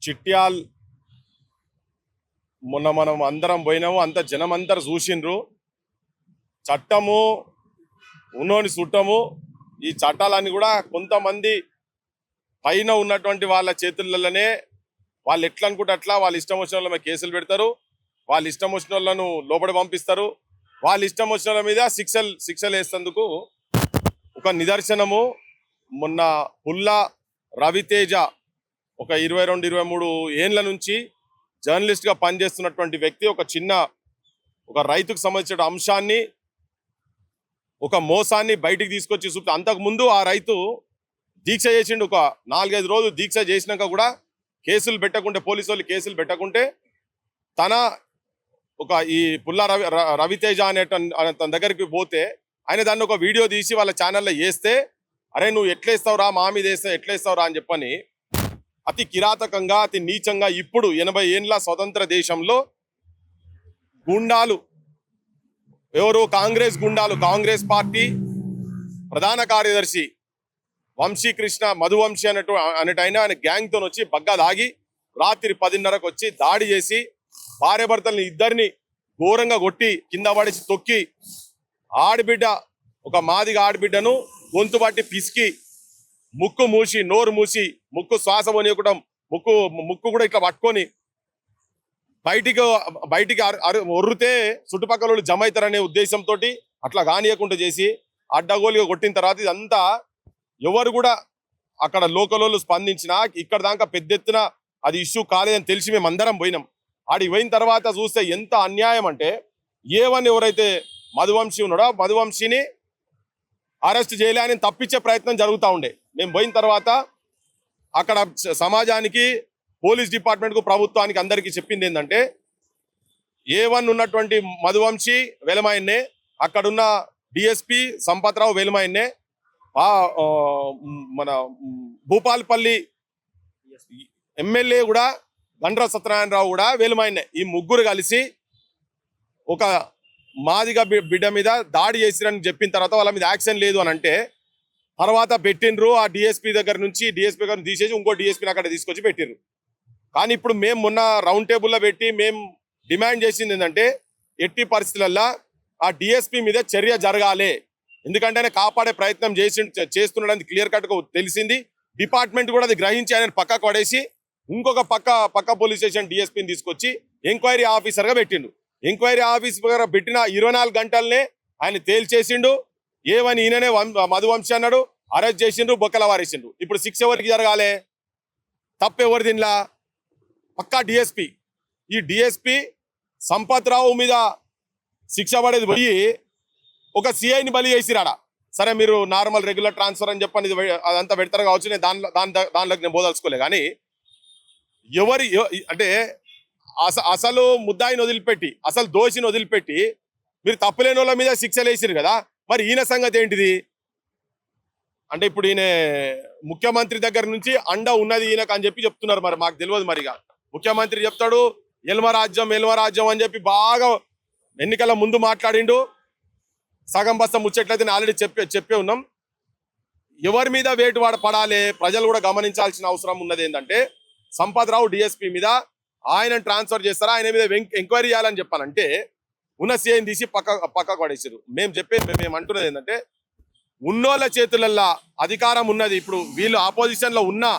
చిట్యాల్ మొన్న మనం అందరం పోయినాము, అంత జనం అందరు చూసిండ్రు. చట్టము ఉన్నోని చుట్టము. ఈ చట్టాలన్నీ కూడా కొంతమంది పైన ఉన్నటువంటి వాళ్ళ చేతులలోనే వాళ్ళు ఎట్లా అనుకుంటే అట్లా వాళ్ళ ఇష్టం వచ్చిన వాళ్ళ మీద కేసులు పెడతారు, వాళ్ళ ఇష్టం వచ్చిన వాళ్ళను లోపల పంపిస్తారు, వాళ్ళ ఇష్టం వచ్చిన వాళ్ళ మీద శిక్షలు వేసేందుకు ఒక నిదర్శనము. మొన్న పుల్లా రవితేజ ఒక 22-23 ఏండ్ల నుంచి జర్నలిస్ట్గా పనిచేస్తున్నటువంటి వ్యక్తి ఒక రైతుకు సంబంధించిన అంశాన్ని, ఒక మోసాన్ని బయటికి తీసుకొచ్చి చూపి, అంతకుముందు ఆ రైతు దీక్ష చేసిండు. ఒక 4-5 రోజులు దీక్ష చేసినాక కూడా కేసులు పెట్టకుంటే, పోలీసు వాళ్ళు కేసులు పెట్టకుంటే, ఈ పుల్లా రవితేజ తన దగ్గరికి పోతే ఆయన దాన్ని ఒక వీడియో తీసి వాళ్ళ ఛానల్లో వేస్తే, అరే నువ్వు ఎట్లేస్తావురా, మా మీద వేస్తే ఎట్లేస్తావురా అని చెప్పని అతి కిరాతకంగా, అతి నీచంగా ఇప్పుడు 80 ఏండ్ల స్వతంత్ర దేశంలో గుండాలు, ఎవరు కాంగ్రెస్ గుండాలు, కాంగ్రెస్ పార్టీ ప్రధాన కార్యదర్శి వంశీకృష్ణ మధువంశీ అనేటైనా ఆయన గ్యాంగ్తో వచ్చి బగ్గా దాగి రాత్రి 10:30కు వచ్చి దాడి చేసి భార్యాభర్తల్ని ఇద్దరిని ఘోరంగా కొట్టి కింద పడేసి తొక్కి, ఆడబిడ్డ ఒక మాదిగ ఆడబిడ్డను గొంతు పట్టి పిసికి, ముక్కు మూసి నోరు మూసి ముక్కు శ్వాస పోనీయకుండా ముక్కు కూడా ఇట్లా పట్టుకొని బయటికి ఒర్రితే చుట్టుపక్కల జమ అవుతారనే ఉద్దేశంతో అట్లా కానియకుండా చేసి అడ్డగోలుగా కొట్టిన తర్వాత ఇదంతా ఎవరు కూడా అక్కడ లోకలోళ్ళు స్పందించినా ఇక్కడ దాకా పెద్ద ఎత్తున అది ఇష్యూ కాలేదని తెలిసి మేము అందరం పోయినాం. ఆడికి పోయిన తర్వాత చూస్తే ఎంత అన్యాయం అంటే, ఏవని ఎవరైతే మధువంశీ ఉన్నాడో మధువంశీని అరెస్ట్ చేయలే అని తప్పించే ప్రయత్నం జరుగుతూ ఉండే. మేము పోయిన తర్వాత అక్కడ సమాజానికి, పోలీస్ డిపార్ట్మెంట్కు, ప్రభుత్వానికి అందరికీ చెప్పింది ఏంటంటే, A1 ఉన్నటువంటి మధువంశీ వెలమాయన్నే, అక్కడున్న డిఎస్పి సంపత్రావు వెలమాయన్నే, మన భూపాల్పల్లి ఎమ్మెల్యే కూడా గండ్ర సత్యనారాయణరావు కూడా వెలమాయన్నే. ఈ ముగ్గురు కలిసి ఒక మాదిగా బిడ్డ మీద దాడి చేసిరని చెప్పిన తర్వాత వాళ్ళ మీద యాక్షన్ లేదు అని అంటే, తర్వాత పెట్టిండ్రు. ఆ డిఎస్పీ దగ్గర నుంచి తీసేసి ఇంకో డిఎస్పీని అక్కడ తీసుకొచ్చి పెట్టిండ్రు. కానీ ఇప్పుడు మేము మొన్న రౌండ్ టేబుల్లో పెట్టి మేము డిమాండ్ చేసింది ఏంటంటే, ఎట్టి పరిస్థితులల్లో ఆ డిఎస్పీ మీద చర్య జరగాలి. ఎందుకంటే ఆయన కాపాడే ప్రయత్నం చేస్తున్నాడని క్లియర్ కట్గా తెలిసింది. డిపార్ట్మెంట్ కూడా అది గ్రహించి ఆయన పక్కకు పడేసి ఇంకొక పక్క పోలీస్ స్టేషన్ డిఎస్పీని తీసుకొచ్చి ఎంక్వైరీ ఆఫీసర్గా పెట్టిండు. ఎంక్వైరీ ఆఫీసర్ పెట్టిన 24 గంటలనే ఆయన తేల్చేసిండు. ఏవని ఈయననే మధువంశీ అన్నాడు, అరెస్ట్ చేసిండ్రు, బొక్కల వారేసిండ్రు. ఇప్పుడు శిక్ష ఎవరికి జరగాలి? తప్పెవరు దీనిలా? పక్కా డిఎస్పీ. ఈ డిఎస్పీ సంపత్రావు మీద శిక్ష పడేది పోయి ఒక సిఐని బలి చేసిరాడా. సరే మీరు నార్మల్ రెగ్యులర్ ట్రాన్స్ఫర్ అని చెప్పని అదంతా పెడతారు కావచ్చు, నేను దానిలోకి నేను బోదలుచుకోలే. కానీ అంటే అసలు ముద్దాయిని వదిలిపెట్టి, అసలు దోషిని వదిలిపెట్టి మీరు తప్పులేని వాళ్ళ మీద శిక్షలు వేసిరు కదా, మరి ఈయన సంగతి ఏంటిది? అంటే ఇప్పుడు ఈయన ముఖ్యమంత్రి దగ్గర నుంచి అండ ఉన్నది ఈయనకు అని చెప్పి చెప్తున్నారు. మరి మాకు తెలియదు. మరిగా ముఖ్యమంత్రి చెప్తాడు ఎల్మరాజ్యం అని చెప్పి బాగా ఎన్నికల ముందు మాట్లాడిండు. సగం బస్త ముచ్చట్లయితే ఆల్రెడీ చెప్పే ఉన్నాం. ఎవరి మీద వేటు పడాలి ప్రజలు కూడా గమనించాల్సిన అవసరం ఉన్నది. ఏంటంటే, సంపత్రావు డిఎస్పీ మీద ఆయన ట్రాన్స్ఫర్ చేస్తారా, ఆయన మీద ఎంక్వైరీ చేయాలని చెప్పాలంటే ఉన్న సీఐని తీసి పక్కకు పడేసారు. మేము అంటున్నది ఏంటంటే, ఉన్నోళ్ళ చేతులల్లా అధికారం ఉన్నది. ఇప్పుడు వీళ్ళు ఆపోజిషన్ లో ఉన్నా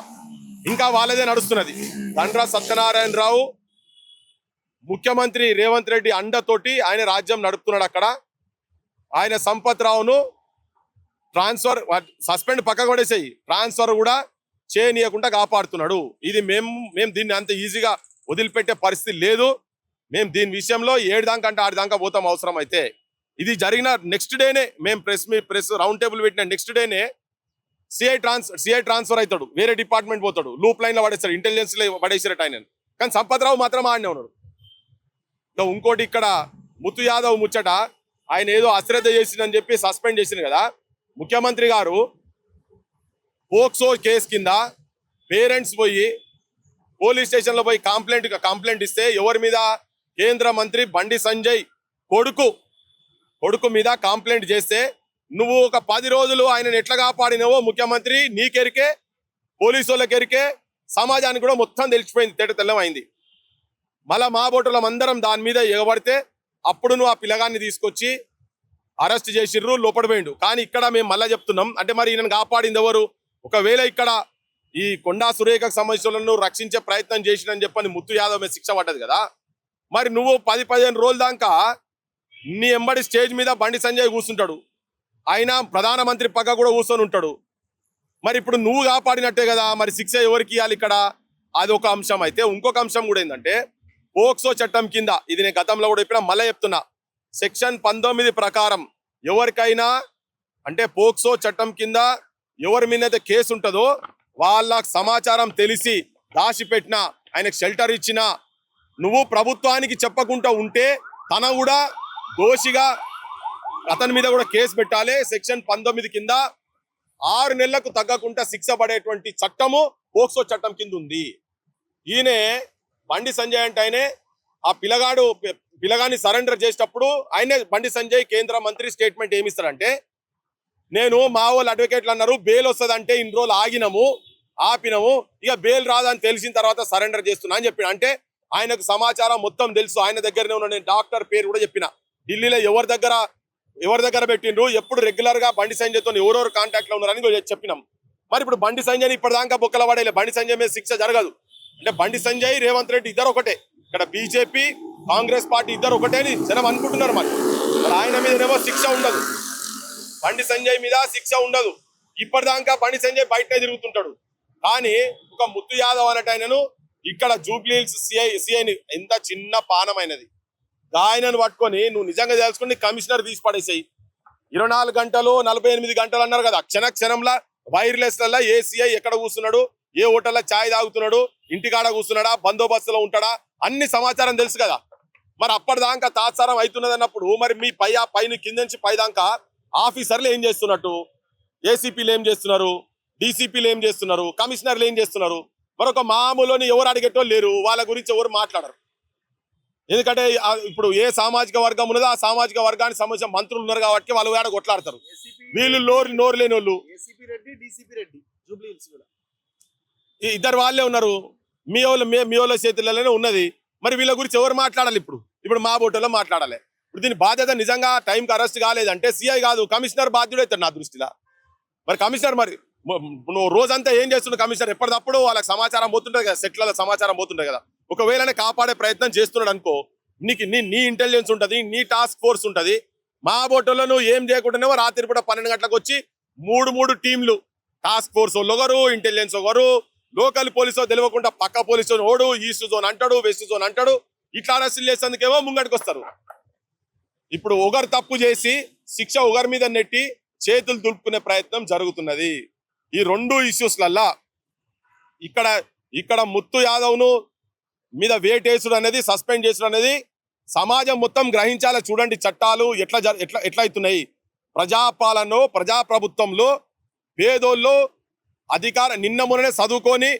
ఇంకా వాళ్ళదే నడుస్తున్నది. గండ్ర సత్యనారాయణరావు ముఖ్యమంత్రి రేవంత్ రెడ్డి అండతోటి ఆయన రాజ్యం నడుపుతున్నాడు. అక్కడ ఆయన సంపత్రావును సస్పెండ్ పక్కకు పడేసాయి, ట్రాన్స్ఫర్ కూడా చేయనీయకుండా కాపాడుతున్నాడు. ఇది మేము దీన్ని అంత ఈజీగా వదిలిపెట్టే పరిస్థితి లేదు. మేము దీని విషయంలో 7 దాకా అంటే 6 దాకా పోతాం అవసరం అయితే. ఇది జరిగిన నెక్స్ట్ డేనే మేము ప్రెస్ రౌండ్ టేబుల్ పెట్టిన నెక్స్ట్ డేనే సిఐ ట్రాన్స్ఫర్ అవుతాడు, వేరే డిపార్ట్మెంట్ పోతాడు, లూప్ లైన్ లో పడేస్తాడు, ఇంటెలిజెన్స్ లో పడేసారట ఆయన. కానీ సంపత్రావు మాత్రం ఆడనే ఉన్నాడు. ఇంకోటి ఇక్కడ ముత్తు యాదవ్ ముచ్చట, ఆయన ఏదో అశ్రద్ధ చేసిందని చెప్పి సస్పెండ్ చేసింది కదా. ముఖ్యమంత్రి గారు పోక్సో కేసు కింద పేరెంట్స్ పోయి పోలీస్ స్టేషన్లో పోయి కంప్లైంట్ ఇస్తే, ఎవరి మీద? కేంద్ర మంత్రి బండి సంజయ్ కొడుకు మీద కంప్లైంట్ చేస్తే, నువ్వు ఒక 10 రోజులు ఆయనను ఎట్లా కాపాడినవో ముఖ్యమంత్రి నీకెరికే, పోలీసు వాళ్ళకెరికే, సమాజానికి కూడా మొత్తం తెలిసిపోయింది, తేట తెల్లమైంది. మళ్ళా మా బోటులం అందరం దాని మీద ఎగబడితే అప్పుడు నువ్వు ఆ పిల్లగాన్ని తీసుకొచ్చి అరెస్ట్ చేసిర్రు, లోపడిపోయిండు. కానీ ఇక్కడ మేము మళ్ళా చెప్తున్నాం, అంటే మరి ఈయనను కాపాడింది ఎవరు? ఒకవేళ ఇక్కడ ఈ కొండా సురేఖకు సంబంధించిన రక్షించే ప్రయత్నం చేసినని చెప్పని ముత్తు యాదవ్ మీద శిక్ష పడ్డది కదా, మరి నువ్వు 10-15 రోజుల దాకా నీ ఎంబడి స్టేజ్ మీద బండి సంజయ్ కూర్చుంటాడు, ఆయన ప్రధానమంత్రి పక్క కూడా కూర్చొని ఉంటాడు. మరి ఇప్పుడు నువ్వు కాపాడినట్టే కదా, మరి శిక్ష ఎవరికి ఇవ్వాలి ఇక్కడ? అది ఒక అంశం. అయితే ఇంకొక అంశం కూడా ఏంటంటే, పోక్సో చట్టం కింద, ఇది నేను గతంలో కూడా చెప్పినా మళ్ళీ చెప్తున్నా, సెక్షన్ 19 ప్రకారం ఎవరికైనా అంటే పోక్సో చట్టం కింద ఎవరి మీద అయితే కేసు ఉంటుందో వాళ్ళ సమాచారం తెలిసి దాచిపెట్టినా, ఆయనకు షెల్టర్ ఇచ్చినా, నువ్వు ప్రభుత్వానికి చెప్పకుండా ఉంటే తన కూడా దోషిగా అతని మీద కూడా కేసు పెట్టాలి. సెక్షన్ 19 కింద 6 నెలలకు తగ్గకుండా శిక్ష పడేటువంటి చట్టము పోక్సో చట్టం కింద ఉంది. ఈయనే బండి సంజయ్ అంటే ఆయనే ఆ పిల్లగాన్ని సరెండర్ చేసేటప్పుడు ఆయనే బండి సంజయ్ కేంద్ర మంత్రి స్టేట్మెంట్ ఏమిస్తాడంటే, నేను మా వాళ్ళు అడ్వకేట్లు అన్నారు బెయిల్ వస్తుందంటే ఇన్ని రోజులు ఆపినము, ఇక బెయిల్ రాదని తెలిసిన తర్వాత సరెండర్ చేస్తున్నా అని చెప్పిన. అంటే ఆయనకు సమాచారం మొత్తం తెలుసు. ఆయన దగ్గరనే ఉన్న, నేను డాక్టర్ పేరు కూడా చెప్పిన, ఢిల్లీలో ఎవరి దగ్గర పెట్టిండ్రు, ఎప్పుడు రెగ్యులర్ గా బండి సంజయ్తో ఎవరెవరు కాంటాక్ట్ లో ఉన్నారని చెప్పినాం. మరి ఇప్పుడు బండి సంజయ్ ఇప్పటిదాకా బొక్కల పడేలే, బండి సంజయ్ మీద శిక్ష జరగదు. అంటే బండి సంజయ్ రేవంత్ రెడ్డి ఇద్దరు ఒకటే, ఇక్కడ బీజేపీ కాంగ్రెస్ పార్టీ ఇద్దరు ఒకటే అని జనం అనుకుంటున్నారు. మరి ఆయన మీదనేమో శిక్ష ఉండదు, బండి సంజయ్ మీద శిక్ష ఉండదు. ఇప్పటిదాకా బండి సంజయ్ బయటనే తిరుగుతుంటాడు. కానీ ఒక ముత్తు యాదవ్ అన్నట్టు ఆయనను ఇక్కడ జూబ్లీ హిల్స్ సిఐని ఎంత చిన్న పానమైనది ఆయనను పట్టుకొని నువ్వు నిజంగా తెలుసుకుని కమిషనర్ తీసి పడేసాయి. 24 గంటలు 48 గంటలు అన్నారు కదా, క్షణంలో వైర్లెస్ లలో ఏ సిఐ ఎక్కడ కూర్చున్నాడు, ఏ హోటల్లో ఛాయ్ తాగుతున్నాడు, ఇంటికాడ కూర్చున్నాడా, బందోబస్తులో ఉంటాడా, అన్ని సమాచారం తెలుసు కదా. మరి అప్పటిదాకా తాత్సారం అవుతున్నది అన్నప్పుడు మరి మీ పైన కింద నుంచి పైదాకా ఆఫీసర్లు ఏం చేస్తున్నట్టు, ఏసీపీలు ఏం చేస్తున్నారు, డీసీపీలు ఏం చేస్తున్నారు, కమిషనర్లు ఏం చేస్తున్నారు? మరొక మామూలుని ఎవరు అడిగేటో లేరు, వాళ్ళ గురించి ఎవరు మాట్లాడరు. ఎందుకంటే ఇప్పుడు ఏ సామాజిక వర్గం ఉన్నదో ఆ సామాజిక వర్గానికి సంబంధించిన మంత్రులు ఉన్నారు కాబట్టి వాళ్ళు ఆడ కొట్లాడతారు. వీళ్ళు నోరు లేని వాళ్ళు ఇద్దరు వాళ్ళే ఉన్నారు, మీ వాళ్ళ చేతులలోనే ఉన్నది. మరి వీళ్ళ గురించి ఎవరు మాట్లాడాలి? ఇప్పుడు మా బోటలో మాట్లాడాలి. ఇప్పుడు దీని బాధ్యత నిజంగా టైంకి అరెస్ట్ కాలేదంటే సిఐ కాదు కమిషనర్ బాధ్యుడైతాడు నా దృష్టిలో. మరి కమిషనర్ మరి నువ్వు రోజంతా ఏం చేస్తున్నావు? కమిషనర్ ఎప్పటికప్పుడు వాళ్ళకి సమాచారం పోతుంటది కదా, సెట్ల సమాచారం పోతుంటది కదా. ఒకవేళనే కాపాడే ప్రయత్నం చేస్తున్నాడు అనుకో, నీకు నీ ఇంటెలిజెన్స్ ఉంటది, నీ టాస్క్ ఫోర్స్ ఉంటది. మా బోటలో నువ్వు ఏం చేయకుండానేమో రాత్రి పూట 12 గంటలకు వచ్చి మూడు టీంలు, టాస్క్ ఫోర్స్ వాళ్ళు ఒకరు, ఇంటెలిజెన్స్ ఒకరు, లోకల్ పోలీసు తెలియకుండా పక్క పోలీసు ఓడు, ఈస్ట్ జోన్ అంటాడు, వెస్ట్ జోన్ అంటాడు. ఇట్లా అరెస్టులు చేసేందుకేమో ముంగడికి వస్తారు. ఇప్పుడు ఒకరు తప్పు చేసి శిక్ష ఒకరి మీద నెట్టి చేతులు దులుపుకునే ప్రయత్నం జరుగుతున్నది. ఈ 2 ఇష్యూస్లల్లా ఇక్కడ ముత్తు యాదవ్ను మీద వేటేసుడు అనేది, సస్పెండ్ చేసుడు అనేది సమాజం మొత్తం గ్రహించాలి. చూడండి చట్టాలు ఎట్లా అవుతున్నాయి. ప్రజాప్రభుత్వంలో పేదోళ్ళు నిన్న మొన్ననే చదువుకొని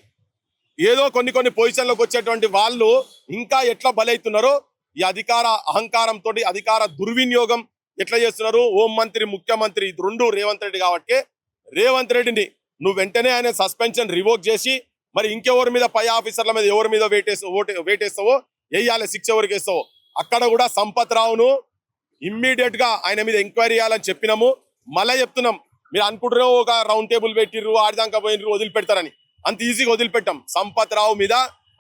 ఏదో కొన్ని పొజిషన్లోకి వచ్చేటువంటి వాళ్ళు ఇంకా ఎట్లా బలవుతున్నారో, ఈ అహంకారంతో అధికార దుర్వినియోగం ఎట్లా చేస్తున్నారు. హోంమంత్రి, ముఖ్యమంత్రి 2 రేవంత్ రెడ్డి కాబట్టి రేవంత్ రెడ్డిని నువ్వు వెంటనే ఆయన సస్పెన్షన్ రివోక్ చేసి మరి ఇంకెవరి మీద పై ఆఫీసర్ల మీద ఎవరి మీద వేటేస్తావో వేయాలి, శిక్ష ఎవరికి వేస్తావో. అక్కడ కూడా సంపత్ రావును ఇమ్మీడియట్ గా ఆయన మీద ఎంక్వైరీ చేయాలని చెప్పినాము. మళ్ళీ చెప్తున్నాం, మీరు అనుకుంటారో ఒక రౌండ్ టేబుల్ పెట్టిర్రు, ఆడిదాకా పోయినరు, వదిలిపెడతారని. అంత ఈజీగా వదిలిపెట్టాం. సంపత్ రావు మీద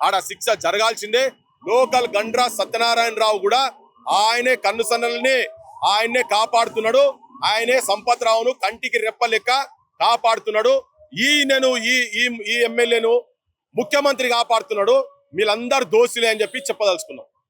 ఆడ శిక్ష జరగాల్సిందే. లోకల్ గండ్రా సత్యనారాయణ రావు కూడా ఆయనే కన్నుసన్నల్ని ఆయన్నే కాపాడుతున్నాడు. ఆయనే సంపత్ రావును కంటికి రెప్ప లెక్క కాపాడుతున్నాడు. ఈ ఎమ్మెల్యేను ముఖ్యమంత్రి కాపాడుతున్నాడు. వీళ్ళందరూ దోషులే అని చెప్పి చెప్పదలుచుకున్నాం.